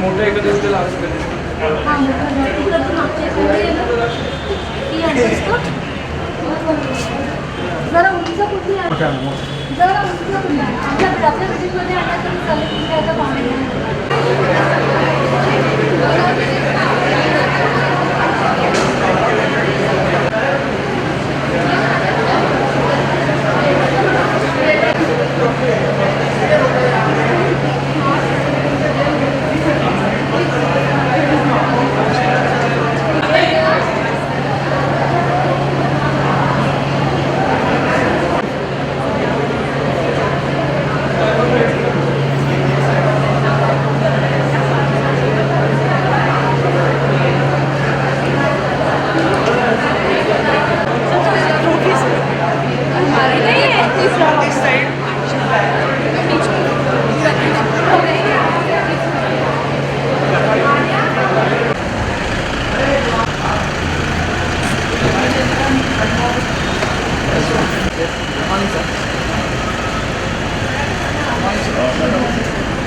मोठं एखादं हॉटेल असं कधी हां इकडं मागच्या पुढे गेलं की असतं जरा उंच कुठली आहे जरा उंच कुठली आहे आपल्या बिल्डिंगमध्ये आला तरी चालेल की काय तर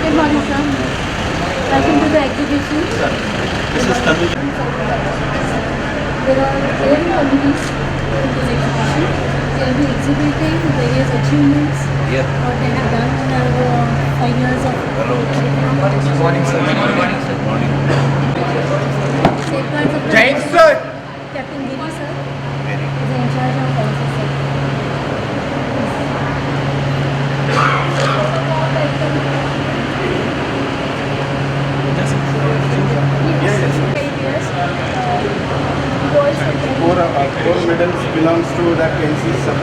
Good morning, sir. Welcome to the exhibition. This is Tamil. There are 11 committees in this exhibition. They will be exhibiting various achievements, what they have done in our 5 years of curriculum. Good morning, sir. Good morning, sir. Morning. Safeguards of the Jai Hind, sir. Captain Giri, sir, is in charge of all this, sir. Four medals belongs to the KC sub.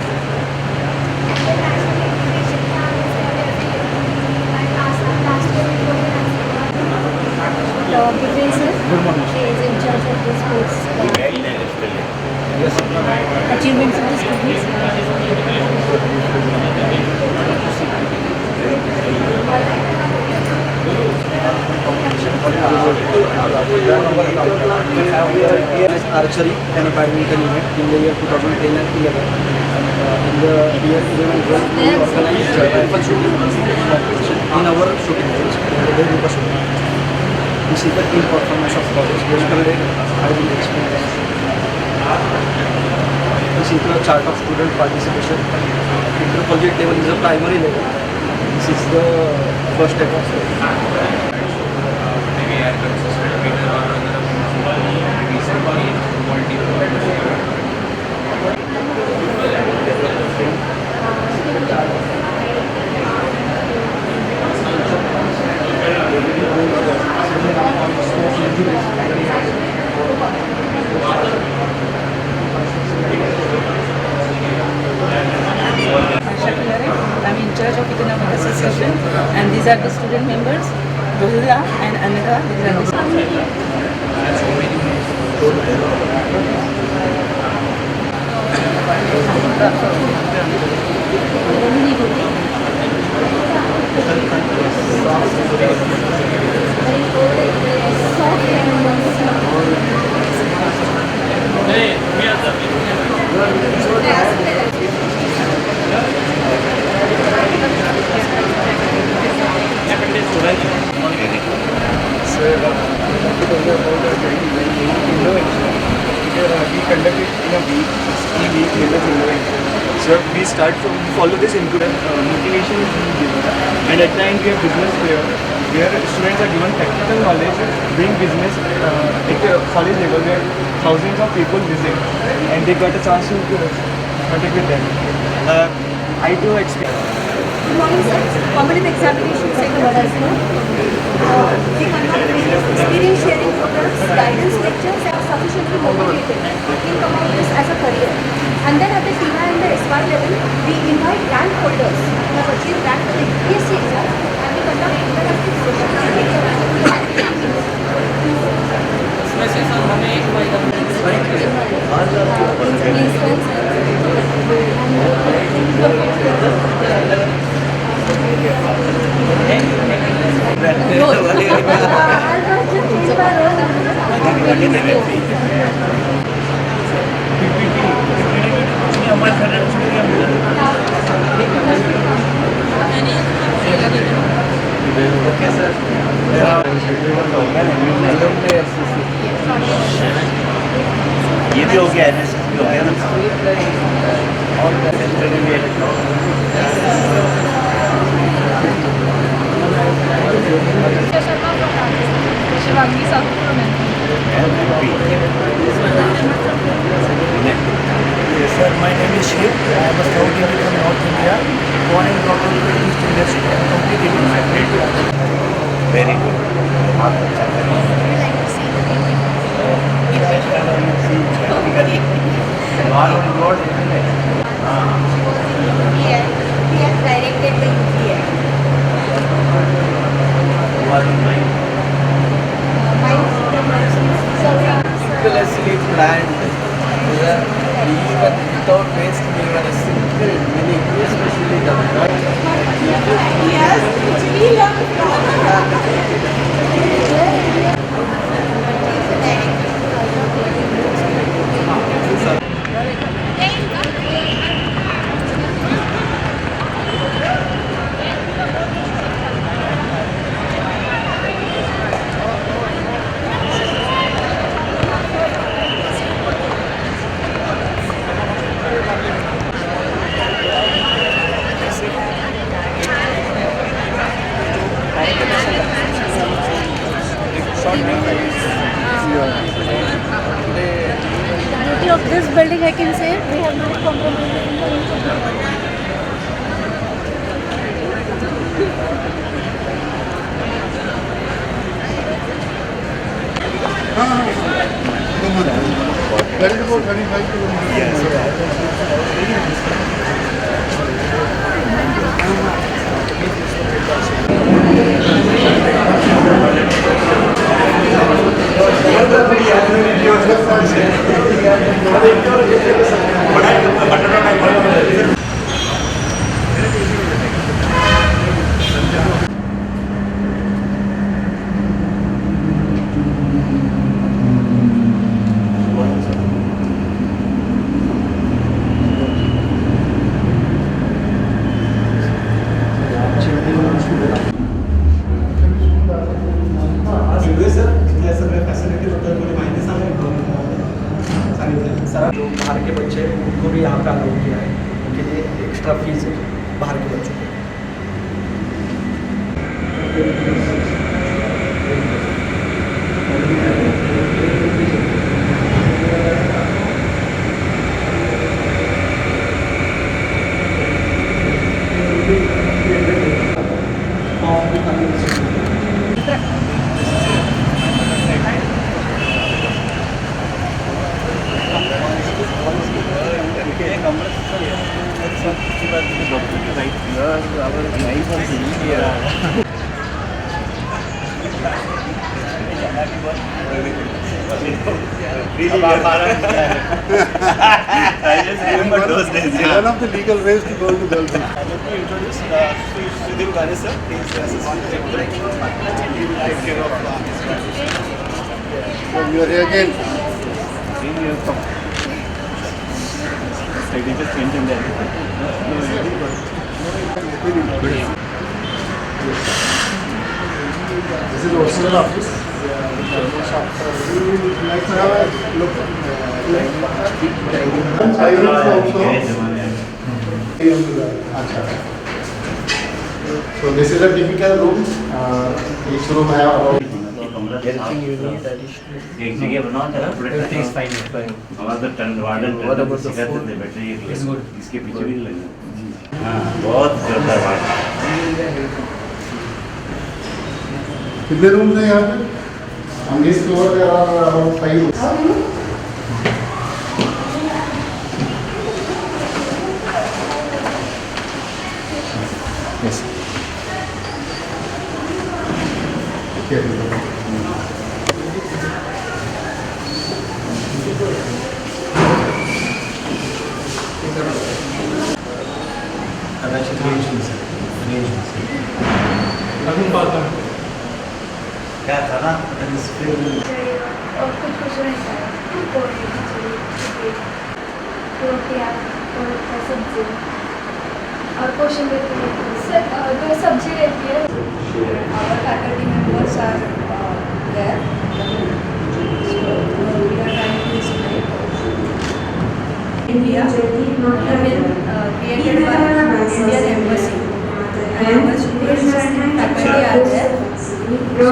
Gidre, sir, she is in charge of the sports achievements of the students. Archery and badminton event in the year 2010 and 11. In the year 11 we organized rifle shooting competition in our shooting range, the Rupa shooting. This is the team performance of college. Yesterday I will explain that. This is the chart of student participation. Intercollegiate level is a primary level. This is the first step of Maybe I consistent meter or recently I'm in charge of Economic Association, and these are the student members, Rohila and Anita. These are the We conduct it in a week, 3 week innovation. So we follow this motivation is being given, and at the end we have business fair where students are given technical knowledge doing business at the college level where thousands of people visit and they got a chance to contact with them. I do experience. Good morning, sir. Competitive examination center was we conduct various experience sharing programs, guidance lectures that are sufficiently motivated to think about this as a career. And then at the TIMA and the SY level, we invite rank holders who have achieved rank for the UPSC exam, and we conduct interactive Okay, sir. There are alumni association. ये भी हो गया NSS भी हो गया ना All the Shivangi Satpura Sir, my name is Shiv. I am a South Indian from North India. Born and brought up in East Industry and completed my very good बहुत अच्छा He has directed the UPI. meticulously planned. Even without wasting even a single minute, especially the Yes, we love of this building, I can say we have not compromised in the That is about 35 kilometers. जो बाहर के बच्चे हैं उनको भी यहाँ पे allow किया है, उनके लिए एक्स्ट्रा फीस है बाहर के बच्चों को। I just remember those days. One of the legal ways to go to Belgium. Let me introduce Sudhir Gane sir. He is assistant director. He will take care of So we are here again. 3 years from just change in there. This is original office. Like to have a look. And silence also. So this is a typical room. Each room have about Anything you need additional? एक जगह बनाओ जरा Everything is fine. हमारा तो टन warden What about the सिखाते food? थे बेटे ये इसके पीछे भी लगना हाँ बहुत जोरदार वार्डन कितने रूम है यहाँ पे? On this floor there are around 5 rooms. Yes. क्या था ना और कुछ रहता है पोहे खिचड़ी रोटियाँ और सब्जी और कोशिश रहती है सर 2 सब्जी रहती है Our faculty members are there. So we are trying to display. India have been created by Indian Embassy. And our students and faculty are there. So we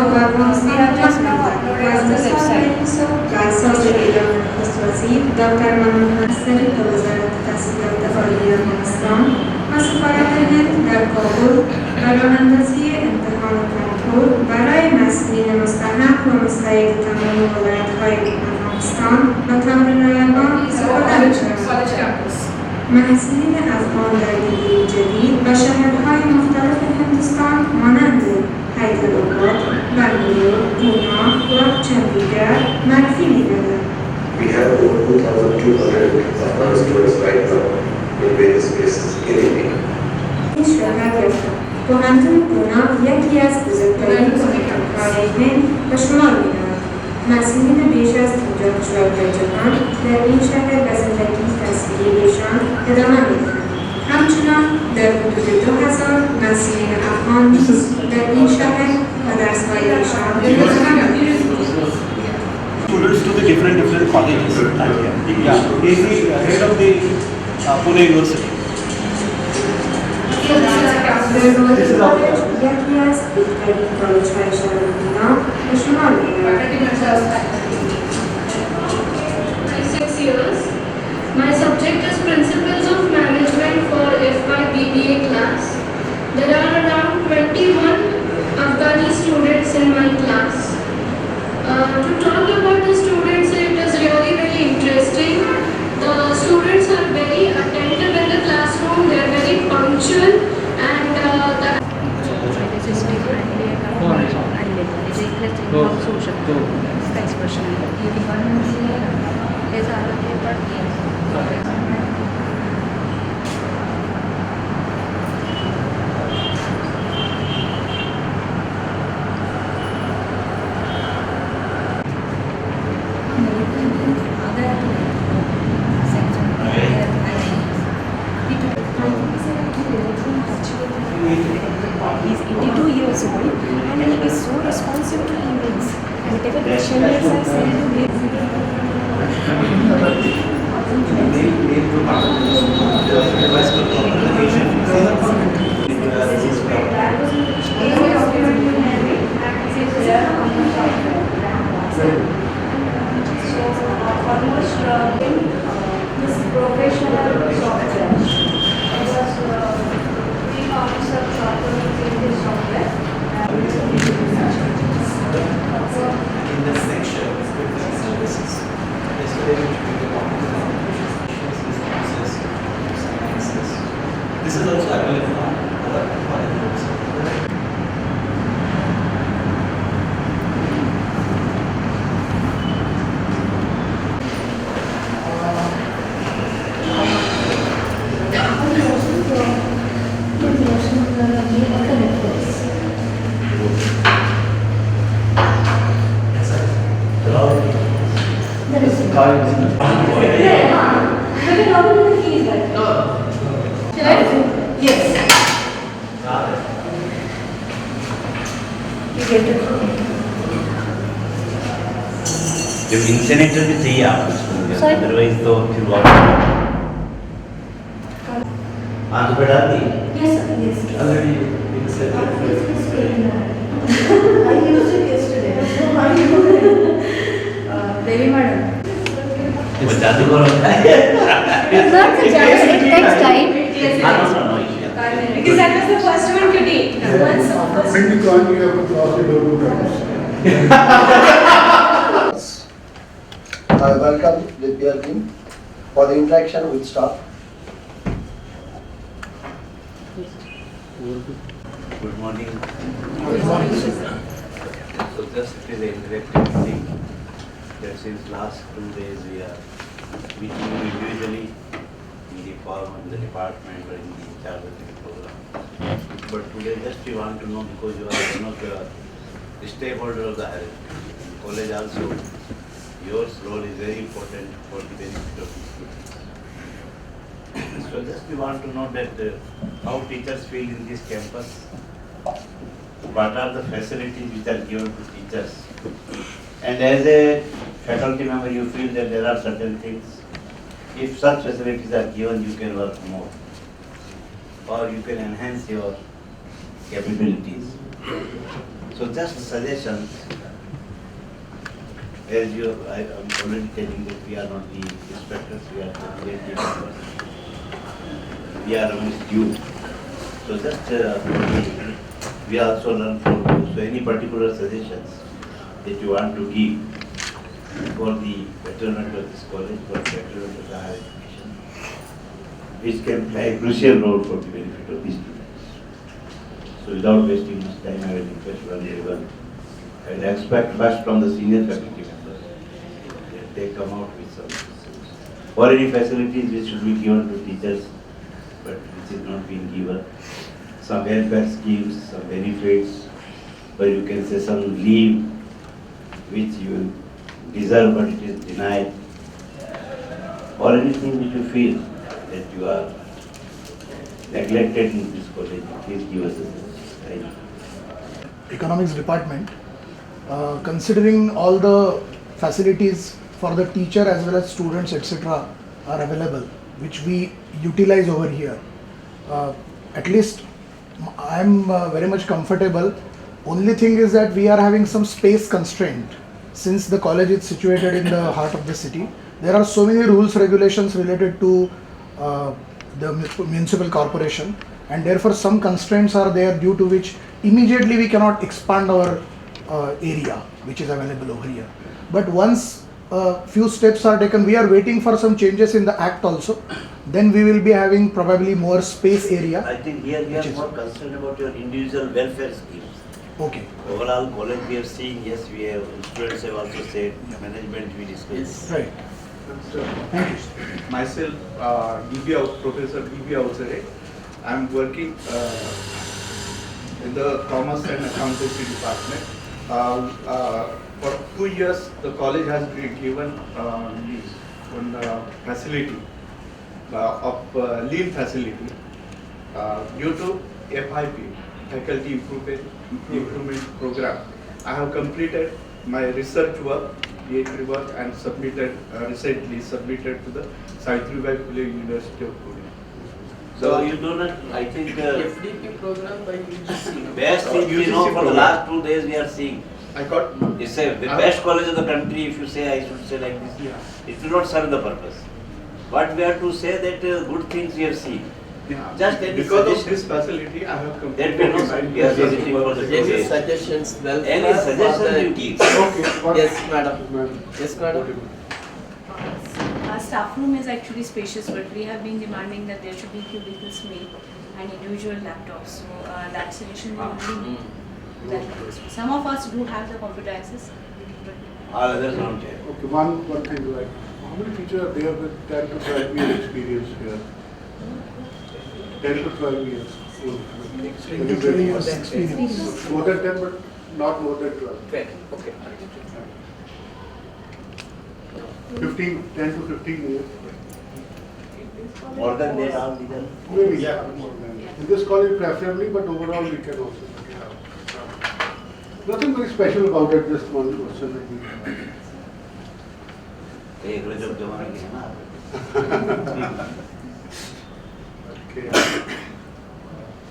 have just now uploaded on the website. دكتور محمد حسن وزارة التحصيل والتفاعلية افغانستان مسئولات در کابل و راهاندازی امتحان کنکور برای مسئولین مستحق و مستعد تمام ولایت‌های افغانستان و طور رایگان سپرده شود. محصولین افغان در دیگری جدید و شهرهای مختلف هندوستان مانند حیدرآباد، بنگلور، پونا و چندیگرد معرفی می‌گردند. We have over 2,200 Afghan students right now in various places in India. این شهر کهنتون پونا یکی از بزرگترین کهنتون‌های هند به شمار می‌رود. مسئولین بیش از 50 کشور در جهان در این شهر به زندگی تحصیلیشان ادامه می‌دهند. همچنان در حدود 2,000 مسئولین افغان در این شهر و درس‌های ایشان Students to the different colleges. Yeah, he is the head of the Pune University. یکی از بهترین کالج‌های شهر پونا به شمار می‌رود. 6 years. My subject is Principles of Management for FY BBA class. There are around 21 Afghani students in my class. To talk about the students, it is really very interesting. The students are very attentive in the classroom, they are very punctual and He's 82 years old and he is so responsive to emails. Whatever questionnaires are sent to him, almost this professional software. It was three copies of software in this software. In the section of services, yesterday we responses. This is also available on our website. जब incinerator भी चाहिए आप उसको, otherwise तो फिर बहुत हाँ तो बैठा दी Yes, sir. Yes. Already I used it yesterday. Devi madam. वो जादूगर होता है It's not such a it takes time. हाँ no issue. Because that was the first one today. Once When you join, you have to cross the door 2 times. I welcome the peer team for the interaction with staff. Good morning. Good morning. So just it is an interactive meeting. That since last 2 days we are meeting individually in the forum, in the department, or in the charge of the program. But today just we want to know, because you are one of the stakeholders of the college also, your role is very important for the benefit of the students. So just we want to know that how teachers feel in this campus. what are the facilities which are given to teachers. And as a faculty member, you feel that there are certain things. If such facilities are given, you can work more, or you can enhance your capabilities. So just suggestions. As I am already telling that we are not the inspectors, we are the creative members. We are amongst you. So just we also learn from you. So any particular suggestions that you want to give for the betterment of this college, for the betterment of the higher education, which can play a crucial role for the benefit of the students. So without wasting much time, I will request one by one. I will expect first from the senior faculty members that they come out with some or any facilities which should be given to teachers, but which is not being given. Some welfare schemes, some benefits, or you can say some leave which you deserve but it is denied, or anything which you feel that you are neglected in this college, please give us a suggestion. Thank you. Economics department, considering all the facilities for the teacher as well as students etc. are available, which we utilize over here, at least I am very much comfortable. Only thing is that we are having some space constraint. Since the college is situated in the heart of the city, there are so many rules, regulations related to the municipal corporation, and therefore some constraints are there due to which immediately we cannot expand our area which is available over here. But once few steps are taken, we are waiting for some changes in the act also, then we will be having probably more space area. I think here we are more concerned about your individual welfare schemes. Okay. Overall college we have seen, yes, we have, students have also said, management we discussed. Right. Thank you. Myself, Professor D.B. Avsare. I am working in the Commerce and Accountancy Department. For 2 years, the college has been given one facility of leave facility due to FIP, Faculty Improvement Program. I have completed my research work, PhD work, and recently submitted to the Savitribai Phule University of Pune. So you do not, I think, FDP program by UGC. best thing we know for the last 2 days we are seeing. I got. It's the best college of the country. If you say, I should say like this, it will not serve the purpose. But we have to say that good things we have seen. Yeah. Just any because of suggestion. this facility, I have There will be no we are visiting for the 2 Any days. suggestions? Well, Any suggestion you give. Yes, madam. Yes, madam. Our staff room is actually spacious, but we have been demanding that there should be cubicles made and individual laptops. So that suggestion we only make. Some of us do have the computer access. All others don't have. Okay, one thing, like, how many teachers are there with 10 to 12 years experience here? 10 to 12 years. 10 to 12 years experience. More than 10, but not more than 12. Okay. 10 to 15 years. More than that, all legal. Maybe, yeah. In this college preferably, but overall we can also have. Nothing very special about it, just one person. एक रजब जमाना की है ना. Okay.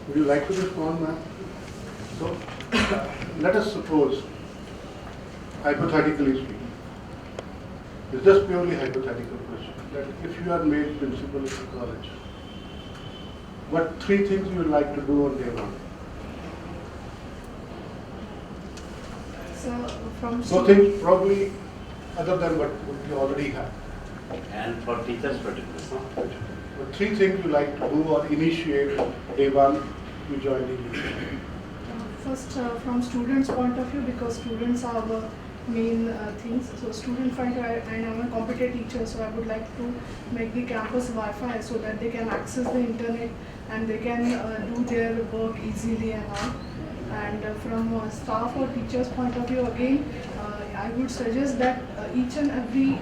Would you like to respond, ma'am? So, let us suppose, hypothetically speaking, it's just purely hypothetical question, that if you are made principal of the college, what 3 things you would like to do on day 1? So from No things probably other than what you already have. And for teachers particularly. But 3 things you like to do or initiate day 1 you join the university. First, from students' point of view, because students are our main things. So student front, and I'm a computer teacher, so I would like to make the campus Wi-Fi so that they can access the internet and they can do their work easily and all. And from staff or teachers' point of view, again, I would suggest that each and every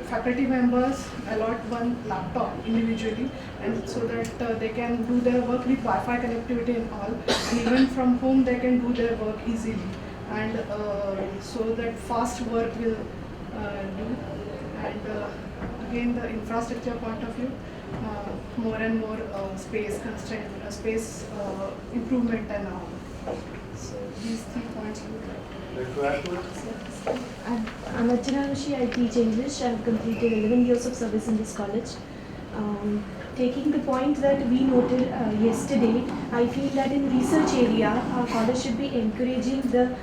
faculty members allot one laptop individually, and so that they can do their work with Wi-Fi connectivity and all, and even from home they can do their work easily, and so that fast work will do. And again, the infrastructure point of view, more and more space constraint, space improvement and all. So these 3 points we would like to add. I'm Archana Rishi. I teach English. I've completed 11 years of service in this college. Taking the point that we noted yesterday, I feel that in research area, our college should be encouraging the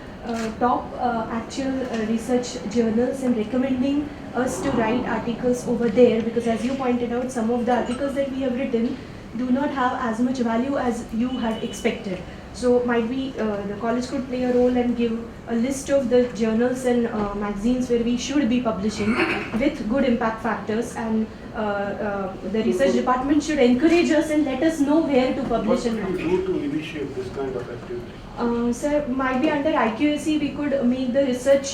top actual research journals and recommending us to write articles over there, because as you pointed out, some of the articles that we have written do not have as much value as you had expected. So might be the college could play a role and give a list of the journals and magazines where we should be publishing with good impact factors, and the research department should encourage us and let us know where to publish. What do you do to initiate this kind of activity? Sir, might be under IQAC we could make the research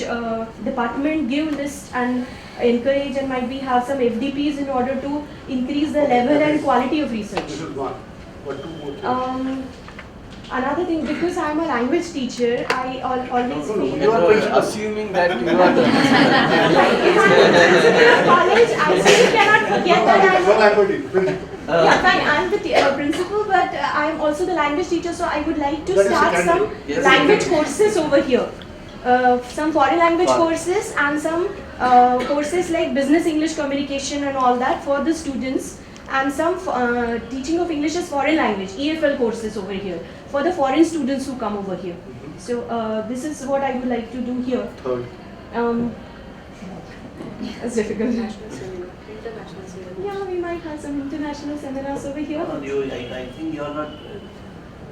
department give list and encourage, and might be have some FDPs in order to increase the level and quality of research. This is one. What two more things? Another thing, because I am a language teacher, I always feel You are assuming that you are the college, I still cannot forget that One language principal. yeah, fine, I am the principal, but I am also the language teacher, so I would like to That is start some secondary. language courses over here. Some foreign language courses and some courses like business English communication and all that for the students, and some teaching of English as foreign language, EFL courses over here for the foreign students who come over here. So this is what I would like to do here. Third. It's difficult. International seminar. Yeah, we might have some international seminars over here. I think you are not,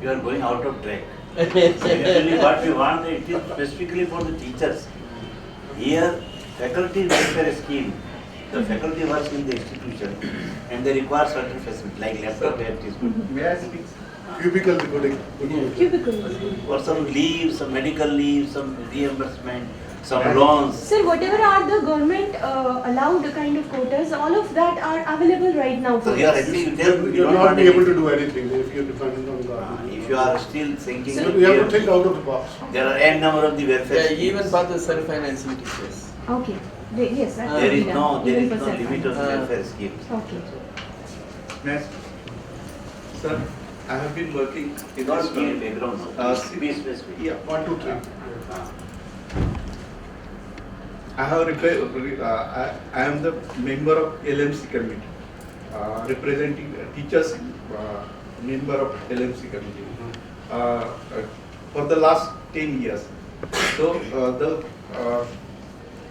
you are going out of track. Actually what we want, it is specifically for the teachers. Here, faculty welfare scheme, the faculty works in the institution and they require certain facilities like laptop, that is good. May I speak? Cubicle recording. Cubicle. Or some leave, some medical leave, some reimbursement, some loans. Sir, whatever are the government allowed kind of quotas, all of that are available right now for So you are us. actually there, You you will don't not want be able to anything. do anything if you are dependent on God. If you are still thinking, So You have to think out of the box. there are n number of the welfare Yeah, schemes. even for the self-financing teachers. Okay. Yes, that There can is be no, done, there even is for no self-finance. limit of welfare schemes. Okay. Next. Sir, I have been working in Not this give background, be specific. Yeah, 1, 2, 3. I have I am the member of LMC committee, representing teachers, member of LMC committee for the last 10 years. So the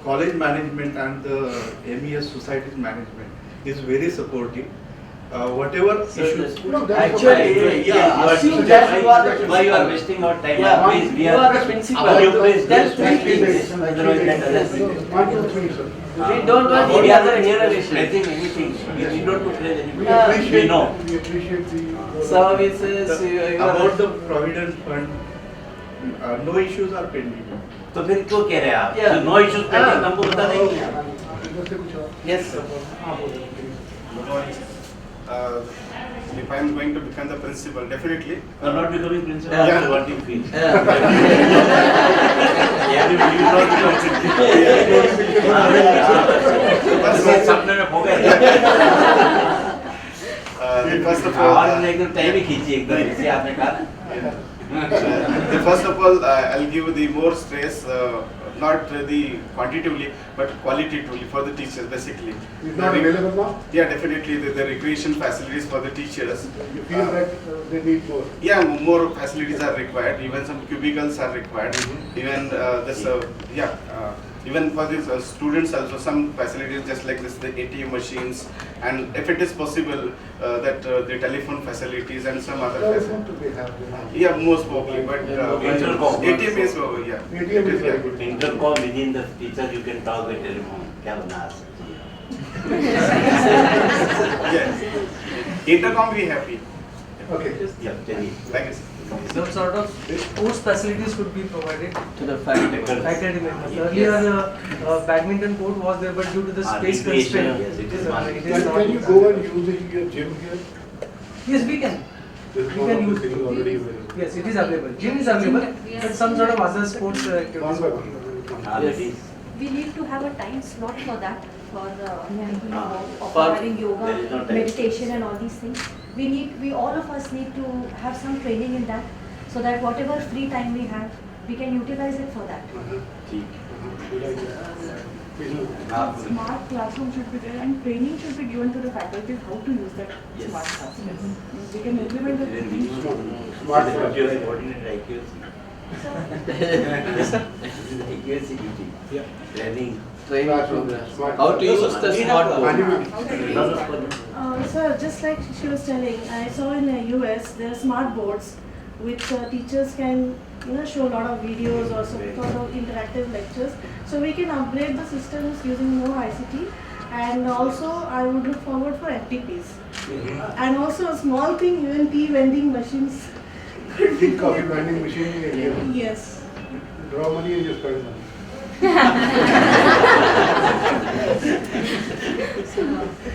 college management and the MES society's management is very supportive. Whatever issues. Actually, assume that Why you are wasting our time? Yeah, Please, we you are. are a principal. You please, That's just three please, things. otherwise let others speak. 1, 2, 3, sir. We don't want We any are other not here explanation. expressing anything. We don't to praise We anything. appreciate, We know. we appreciate the Services, you About the are... provident fund, no issues are pending. तो फिर क्यों कह रहे हैं आप? Yeah. No issues pending हमको बता देंगे। इधर से कुछ और। Yes, sir. हाँ, बोलो। If I am going to become the principal, definitely. You are not becoming principal. Yeah. After what you feel. Yeah. You will not become principal. सपने में खो गए। First of all, आवाज ने एकदम टाइम ही खींची एकदम जैसे आपने कहा। first of all, I'll give the more stress, not the quantitatively, but qualitatively for the teachers, basically. It's not available now? Yeah, definitely the recreation facilities for the teachers. You feel that they need more? Yeah, more facilities are required. Even some cubicles are required. Even even for these students also, some facilities just like this, the ATM machines, and if it is possible, that the telephone facilities and some other Telephone facilities. to be have. Yeah, most probably, but Intercom. ATM is yeah. ATM is yeah. very good. Intercom within the teacher you can talk by telephone. क्या बना सकती है? Yes. Intercom we happy. Okay. Yeah, चलिए. Thank you, sir. some sort of sports facilities could be provided to the faculty members. Earlier, badminton court was there, but due to the space constraint, yes, it is Can you go and use your gym here? Yes, we can. This is We one can of the use things already available. Yes, it is available. Gym is available, but some sort of other sports activities. Yes. We need to have a time slot for that, for For- having there is no yoga, time. meditation and all these things. We all of us need to have some training in that, so that whatever free time we have, we can utilize it for that. Smart classroom should be there and training should be given to the faculty how to use that Yes. smart classroom. We can implement the Then we Smart coordinate accuracy. Accuracy duty. Training. Training program. How to use the smart board. Sir, just like she was telling, I saw in the US there are smart boards which teachers can show a lot of videos or some sort of interactive lectures. So we can upgrade the systems using more ICT, and also I would look forward for FTPs. And also a small thing, even tea vending machines. Tea coffee vending machine here. Yes. Draw money and you spend money.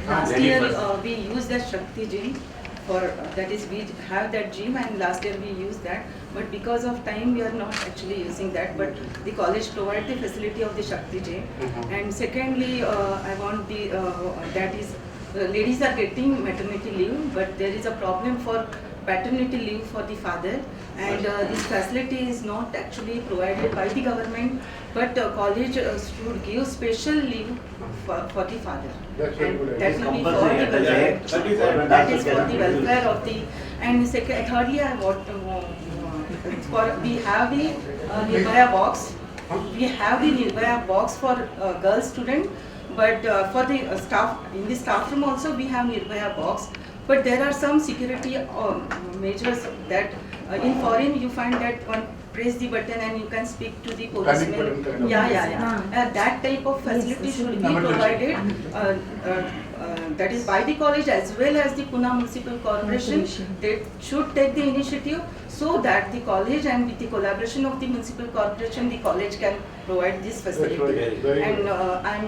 Last year we used the Shakti gym for that is we have that gym, and last year we used that, but because of time we are not actually using that, but the college provide the facility of the Shakti gym. And secondly, I want the that is ladies are getting maternity leave, but there is a problem for paternity leave for the father, and this facility is not actually provided by the government, but college should give special leave for the father. That's very And good. that will be for the welfare. That is for the welfare of the. And thirdly, I want we have the Nirbhaya box. We have the Nirbhaya box for girl student, but for the staff in the staff room also we have Nirbhaya box. But there are some security measures that in foreign you find that one press the button and you can speak to the policeman. That type of facility should be provided. That is by the college as well as the Pune Municipal Corporation. They should take the initiative so that the college and with the collaboration of the municipal corporation, the college can provide this facility. And I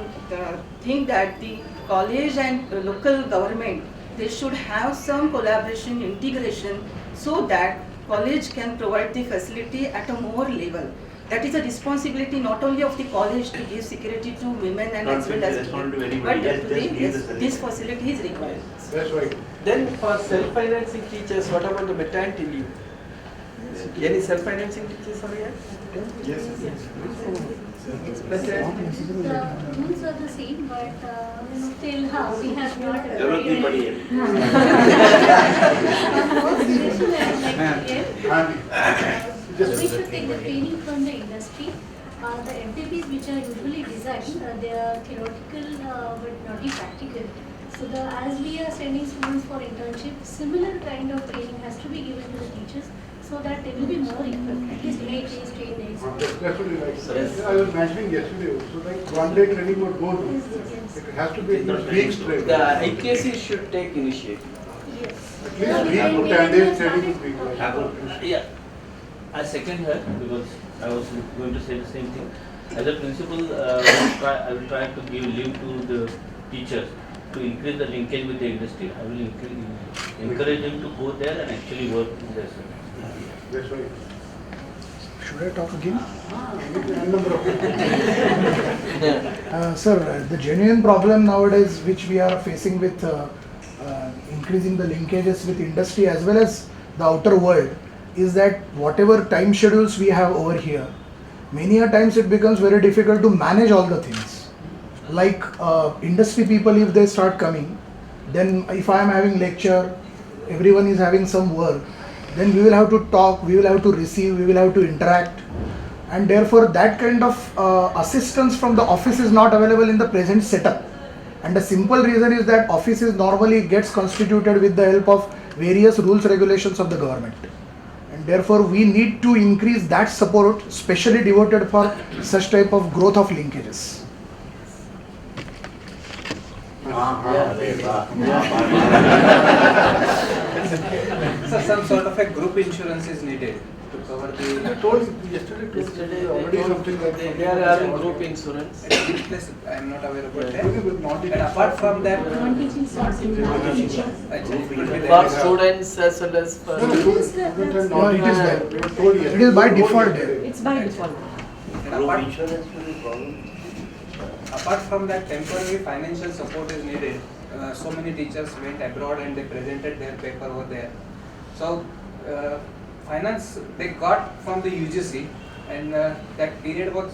think that the college and local government, they should have some collaboration, integration, so that college can provide the facility at a more level. That is a responsibility not only of the college to give security to women and as well as men, but this facility is required. That's right. Then for self-financing teachers, what about the maternity leave? Any self-financing teachers are here? Yes. The rules are the same, but still we have not. We should take the training from the industry. The MTPs which are usually designed, they are theoretical but not practical. So as we are sending students for internship, similar kind of training has to be given to the teachers, so that they will be more equipped, at least 8 days, 10 days. That's what you like. I was mentioning yesterday also, like 1 day training would go to. It has to be weeks training. The IKC should take initiative. Yes. At least week to 10 days training would be. Yeah, I second her because I was going to say the same thing. As a principal, I will try to give leave to the teachers to increase the linkage with the industry. I will encourage them to go there and actually work in their service. That's right. Should I talk again? Number of Sir, the genuine problem nowadays which we are facing with increasing the linkages with industry as well as the outer world is that whatever time schedules we have over here, many a times it becomes very difficult to manage all the things. Like industry people, if they start coming, then if I am having lecture, everyone is having some work, then we will have to talk, we will have to receive, we will have to interact, and therefore that kind of assistance from the office is not available in the present setup. And the simple reason is that offices normally gets constituted with the help of various rules, regulations of the government. And therefore we need to increase that support, specially devoted for such type of growth of linkages. So some sort of a group insurance is needed to cover the. I told you yesterday already something like They are having group insurance. At which place I am not aware about that. And apart from that, Non-teaching staff. for students as well as for. No, it is there. It is by default there. It's by default. And apart from that, temporary financial support is needed. So many teachers went abroad and they presented their paper over there. So finance they got from the UGC, and that period was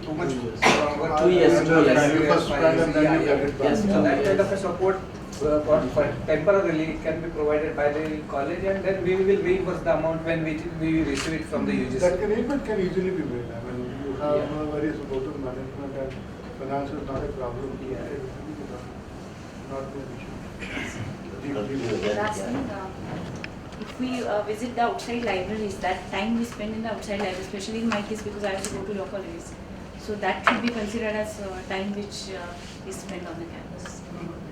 too much longer. 2 years. So Yes. that kind of a support temporarily can be provided by the college, and then we will reimburse the amount when we receive it from the UGC. That arrangement can easily be made. I mean, you have a very supportive management and finance is not a problem. Not an issue. Last thing, if we visit the outside libraries, that time we spend in the outside library, especially in my case because I have to go to law colleges, so that should be considered as time which is spent on the campus.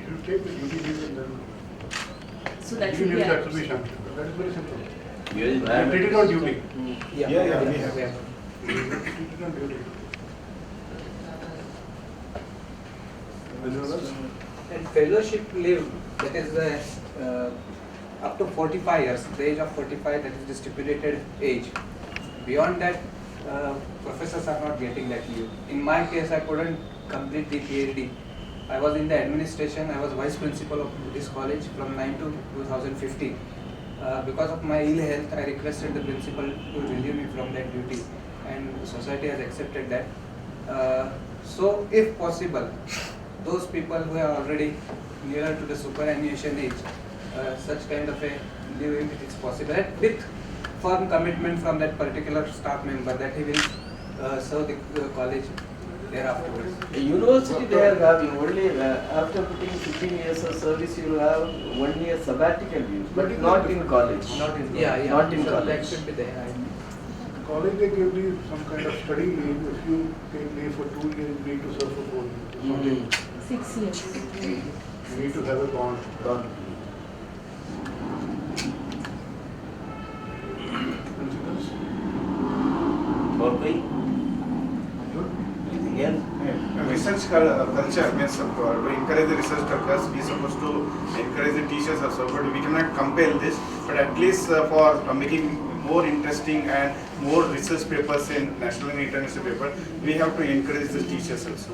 You take the duty leave and then. So that duty should be leave, that a- should be shameful. That is very simple. You You treat it on duty. Yeah, we have. You treat it on duty. Anyone else? And fellowship leave, that is up to 45 years, the age of 45, that is the stipulated age. Beyond that, professors are not getting that leave. In my case, I couldn't complete the PhD. I was in the administration, I was vice principal of this college from 9 to 2015. Because of my ill health, I requested the principal to relieve me from that duty, and the society has accepted that. So, if possible, those people who are already nearer to the superannuation age, such kind of a leave, if it is possible, and with firm commitment from that particular staff member that he will serve the college thereafterwards. A university they are having only after putting 15 years of service you will have 1 year sabbatical leave, but not in college. Not in Not in so college. that should be there. College they give you some kind of study leave. If you take leave for 2 years, you need to serve for 4 years. Something. 6 years. You need to have a bond. Principals? Anything else? Research culture means to encourage the research culture. We are supposed to encourage the teachers also, but we cannot compel this. But at least for making more interesting and more research papers in national and international paper, we have to encourage the teachers also.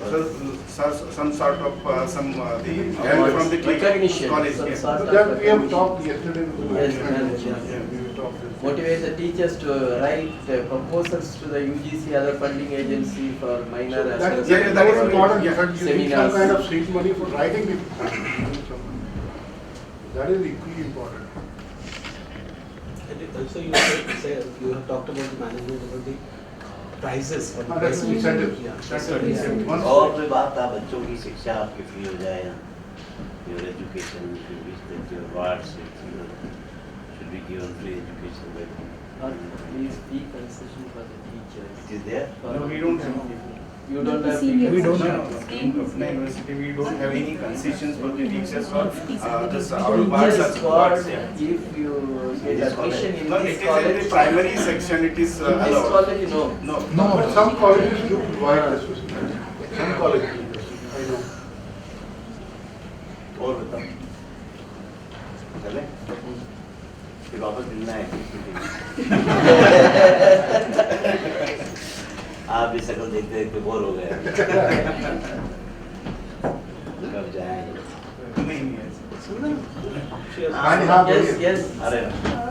So, some sort of the help from the college. Yes. That we have talked yesterday with the Yes, management. yes. Yeah, we will talk this. Motivate the teachers to write proposals to the UGC, other funding agency for minor as well as That is important. Yeah. But you need some Seminars. kind of seed money for writing it. That is equally important. Also, you have talked about the management about the prizes or the That's best incentive. Yeah. That's That's incentive. और कोई बात था बच्चों की शिक्षा आपकी free हो जाए ना your education should be that your wards should be given free education by Please be concession for the teachers. it is there No, we don't have. You don't have. We don't have. In Patna University, we don't have any concessions for the teachers or this our In wards this are squad, wards, yeah. if you get admission in No, this it is in college, the primary section. It is in this allowed. college, no. No. No, but some colleges do provide this facility. Some colleges do this. I know. और बताओ चले फिर वापस मिलना है आप भी शकल देखते देखते बोर हो गए कब जाएंगे Yes. अरे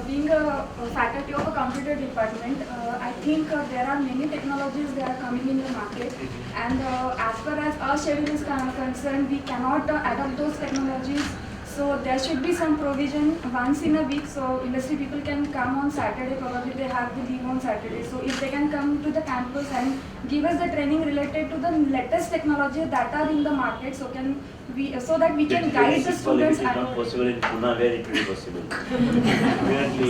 Being a faculty of a computer department, I think there are many technologies that are coming in the market, and as far as our schedule is concerned, we cannot adopt those technologies. So there should be some provision once in a week, so industry people can come on Saturday. Probably they have the leave on Saturday. So if they can come to the campus and give us the training related to the latest technology that are in the market, so can we so that we can guide the students. It is not possible in Pune where it will be possible.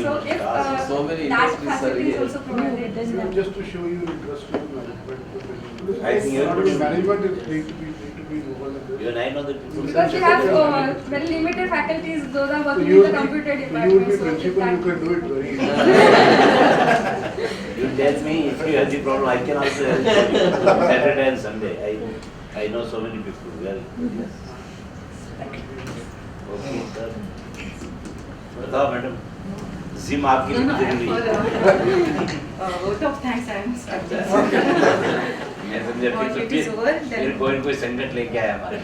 So if So many that industries are facility is here. also provided, then Just to show you interest in management. I think you have to- Management is need to be involved in this. You are nine on the because we have very limited dedicated faculties, those are So working you in will the be, computer you department. will be so principal, that- you can do it very easily. You tell me if you have the problem, I can also help you. Saturday and Sunday. I know so many people. Well, yes. Okay, sir. बताओ madam, gym आपकी No, no, कितनी I'm जरूरी for है? vote of thanks, I am starting. मैं समझा Once फिर it is over, फिर then कोई संकट लेके आया हमारे।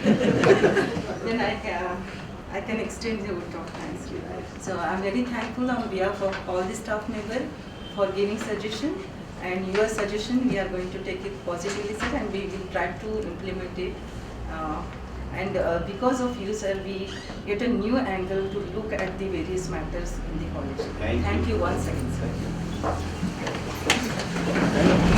then I can extend the vote of thanks to you. So I'm very thankful on behalf of all the staff members for giving suggestion, and your suggestion we are going to take it positively, sir, and we will try to implement it. And because of you, sir, we get a new angle to look at the various matters in the college. Thank you. Thank you once again, sir.